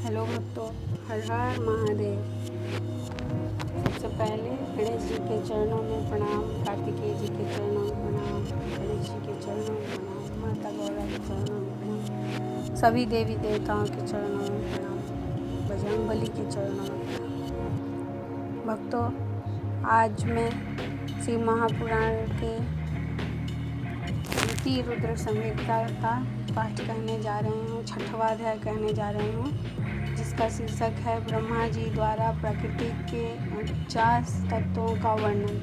Hello भक्तों, हर हर महादेव। सबसे पहले गणेश जी के चरणों में प्रणाम, कार्तिकेय जी के चरणों में प्रणाम, गणेश जी के चरणों में प्रणाम, माता गौरा के चरणों में प्रणाम, सभी देवी देवताओं के चरणों में प्रणाम, बजरंगबली के चरणों में प्रणाम। भक्तों, आज मैं शिव महापुराण के द्वितीय रुद्र संहिता का पाठ कहने जा रही हूँ, 6वां अध्याय कहने जा रही हूँ, जिसका शीर्षक है ब्रह्मा जी द्वारा प्रकृति के 49 तत्वों का वर्णन।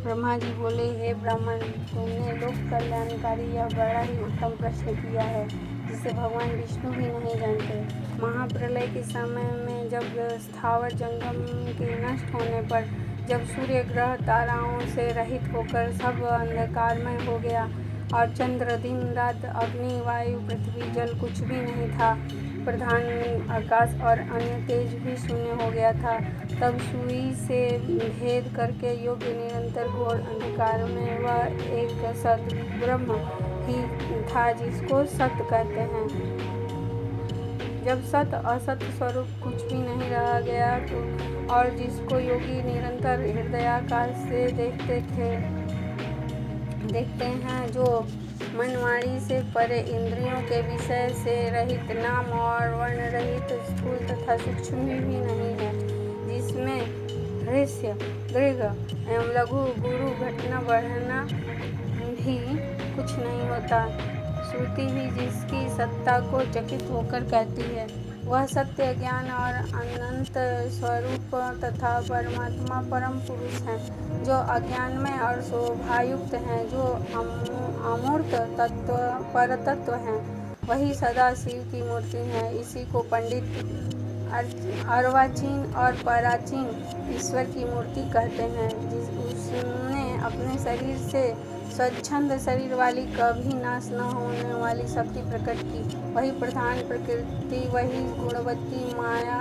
ब्रह्मा जी बोले, हे ब्राह्मण, तुमने लोक कल्याणकारी यह बड़ा ही उत्तम प्रश्न किया है, जिसे भगवान विष्णु भी नहीं जानते। महाप्रलय के समय में जब स्थावर जंगम के नष्ट होने पर, जब सूर्य ग्रह ताराओं से रहित होकर सब अंधकारमय हो गया और चंद्र दिन रात, अग्नि वायु पृथ्वी जल कुछ भी नहीं था, प्रधान आकाश और अन्य तेज भी शून्य हो गया था, तब सुई से भेद करके योग्य निरंतर घोर अंधकार में वह एक सत ब्रह्म ही था, जिसको सत्य कहते हैं। जब सत असत स्वरूप कुछ भी नहीं रह गया तो, और जिसको योगी निरंतर हृदयाकाश से देखते हैं, जो मनवाणी से परे, इंद्रियों के विषय से रहित, नाम और वर्ण रहित, स्थूल तथा सूक्ष्म भी नहीं है, जिसमें ह्रस्व दीर्घ एवं लघु गुरु घटना बढ़ना भी कुछ नहीं होता। श्रुति भी जिसकी सत्ता को चकित होकर कहती है, वह सत्य ज्ञान और अनंत स्वरूप तथा परमात्मा परम पुरुष हैं, जो अज्ञान में और शोभायुक्त हैं, जो अमूर्त तत्व पर तत्व हैं, वही सदा शिव की मूर्ति है। इसी को पंडित अर्वाचीन और पराचीन ईश्वर की मूर्ति कहते हैं। उसने अपने शरीर से स्वच्छंद शरीर वाली, कभी नाश न होने वाली शक्ति प्रकट की। वही प्रधान प्रकृति, वही गुणवती माया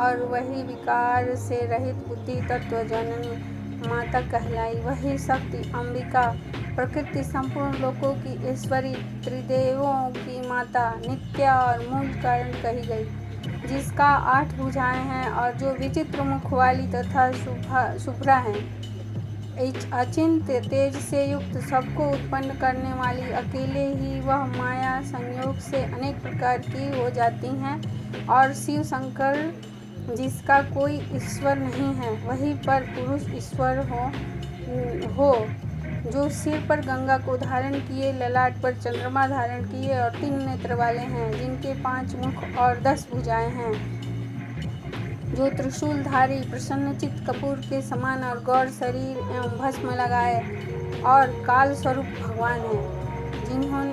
और वही विकार से रहित बुद्धि तत्व जननी माता कहलाई। वही शक्ति अंबिका, प्रकृति संपूर्ण लोकों की ईश्वरी, त्रिदेवों की माता, नित्या और मूल कारण कही गई, जिसका 8 भुजाएं हैं और जो विचित्र मुख वाली तथा शुभ्रा है, अचिंत्य तेज से युक्त, सबको उत्पन्न करने वाली, अकेले ही वह माया संयोग से अनेक प्रकार की हो जाती हैं, और शिव शंकर, जिसका कोई ईश्वर नहीं है, वही पर पुरुष ईश्वर हो, जो सिर पर गंगा को धारण किए, ललाट पर चंद्रमा धारण किए और 3 नेत्र वाले हैं, जिनके 5 मुख और 10 भुजाएं हैं, जो त्रिशूलधारी, प्रसन्नचित्त, कपूर के समान और गौर शरीर एवं भस्म लगाए और काल स्वरूप भगवान है।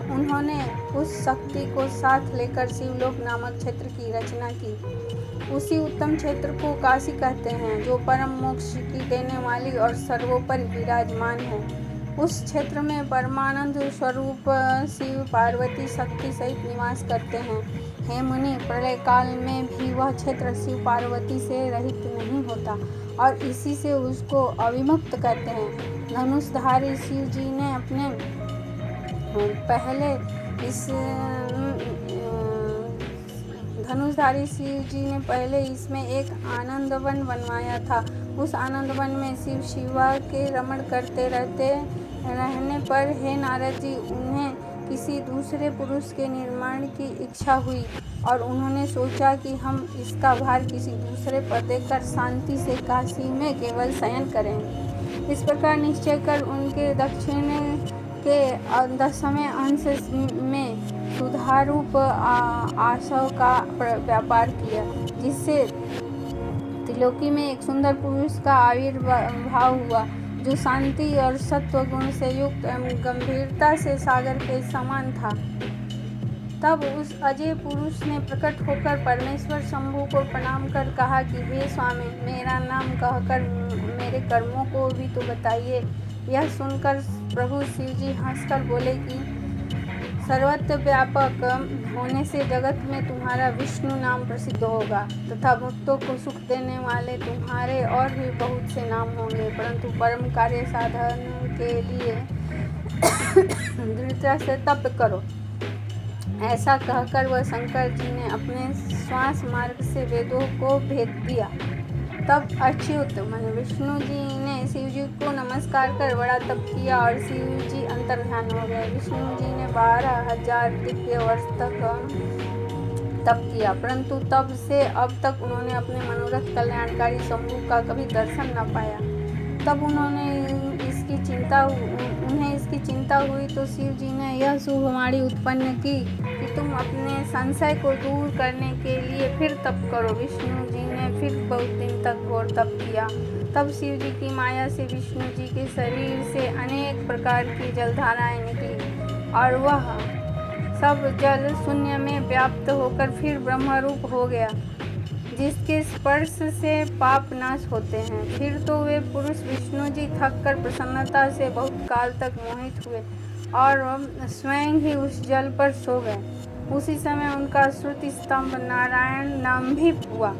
उन्होंने उस शक्ति को साथ लेकर शिवलोक नामक क्षेत्र की रचना की। उसी उत्तम क्षेत्र को काशी कहते हैं, जो परम मोक्ष की देने वाली और सर्वोपरि विराजमान है। उस क्षेत्र में परमानंद स्वरूप शिव पार्वती शक्ति सहित निवास करते हैं। हे मुनि, प्रलय काल में भी वह क्षेत्र शिव पार्वती से रहित नहीं होता, और इसी से उसको अविमुक्त कहते हैं। धनुषधारी शिव जी ने पहले इसमें एक आनंदवन बनवाया था। उस आनंदवन में शिव शिवा के रमण करते रहने पर, हे नारद जी, उन्हें किसी दूसरे पुरुष के निर्माण की इच्छा हुई, और उन्होंने सोचा कि हम इसका भार किसी दूसरे पर देकर शांति से काशी में केवल शयन करें। इस प्रकार निश्चय कर उनके दक्षिण के 10वें अंश में सुधारूप आशव का व्यापार किया, जिससे त्रिलोकी में एक सुंदर पुरुष का आविर्भाव हुआ, जो शांति और सत्व गुण से युक्त एवं गंभीरता से सागर के समान था। तब उस अजय पुरुष ने प्रकट होकर परमेश्वर शंभु को प्रणाम कर कहा कि हे स्वामी, मेरा नाम कहकर मेरे कर्मों को भी तो बताइए। यह सुनकर प्रभु शिव जी हंसकर बोले कि सर्वत्र व्यापक होने से जगत में तुम्हारा विष्णु नाम प्रसिद्ध होगा, तथा भक्तों को सुख देने वाले तुम्हारे और भी बहुत से नाम होंगे, परंतु परम कार्य साधन के लिए दृढ़ता से तप करो। ऐसा कहकर वह शंकर जी ने अपने श्वास मार्ग से वेदों को भेद दिया। तब अच्युत मन विष्णु जी ने शिव जी को नमस्कार कर बड़ा तप किया और शिव जी अंतर्ध्यान हो गए। विष्णु जी ने 12,000 दिव्य वर्ष तक तप किया, परंतु तब से अब तक उन्होंने अपने मनोरथ कल्याणकारी शंभु का कभी दर्शन न पाया। तब उन्हें इसकी चिंता हुई तो शिव जी ने यह शुभवाणी उत्पन्न की कि तुम अपने संशय को दूर करने के लिए फिर तप करो। विष्णु जी ने फिर बहुत दिन तक घोर तप किया। तब शिव जी की माया से विष्णु जी के शरीर से अनेक प्रकार की जलधाराएं निकली और वह सब जल शून्य में व्याप्त होकर फिर ब्रह्मरूप हो गया, जिसके स्पर्श से पाप नाश होते हैं। फिर तो वे पुरुष विष्णु जी थक कर प्रसन्नता से बहुत काल तक मोहित हुए और स्वयं ही उस जल पर सो गए। उसी समय उनका श्रुति स्तंभ नारायण नाम भी हुआ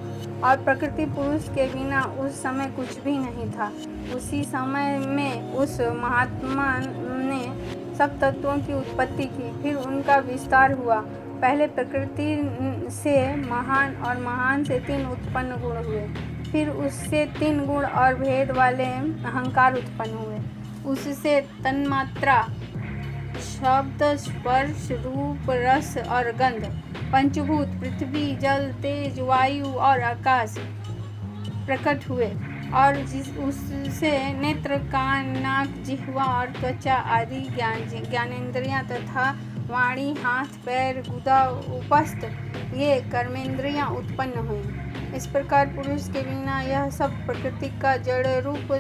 और प्रकृति पुरुष के बिना उस समय कुछ भी नहीं था। उसी समय में उस महात्मा ने सब तत्वों की उत्पत्ति की, फिर उनका विस्तार हुआ। पहले प्रकृति से महान और महान से 3 उत्पन्न गुण हुए, फिर उससे 3 गुण और भेद वाले अहंकार उत्पन्न हुए। उससे तन्मात्रा, शब्द, स्पर्श, रूप, रस और गंध, पंचभूत पृथ्वी, जल, तेज, वायु और आकाश प्रकट हुए और उससे नेत्र, कान, नाक, जिह्वा और त्वचा आदि ज्ञानेंद्रियां तथा वाणी, हाथ, पैर, गुदा, उपस्थ ये कर्मेंद्रियां उत्पन्न हुई। इस प्रकार पुरुष के बिना यह सब प्रकृति का जड़ रूप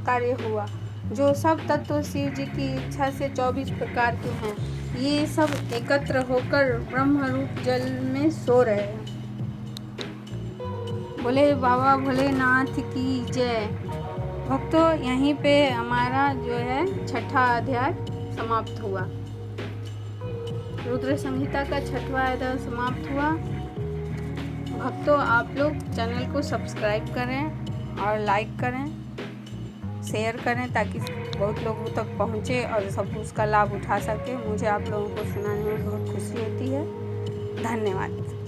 कार्य हुआ। जो सब तत्व शिव जी की इच्छा से 24 प्रकार के हैं, ये सब एकत्र होकर ब्रह्म रूप जल में सो रहे हैं। बोले बाबा भोलेनाथ की जय। भक्तों, यहीं पे हमारा जो है 6वां अध्याय समाप्त हुआ। रुद्र संहिता का 6वां अध्याय समाप्त हुआ। भक्तों, आप लोग चैनल को सब्सक्राइब करें और लाइक करें, शेयर करें ताकि बहुत लोगों तक पहुँचे और सब उसका लाभ उठा सके। मुझे आप लोगों को सुनाने में बहुत खुशी होती है। धन्यवाद।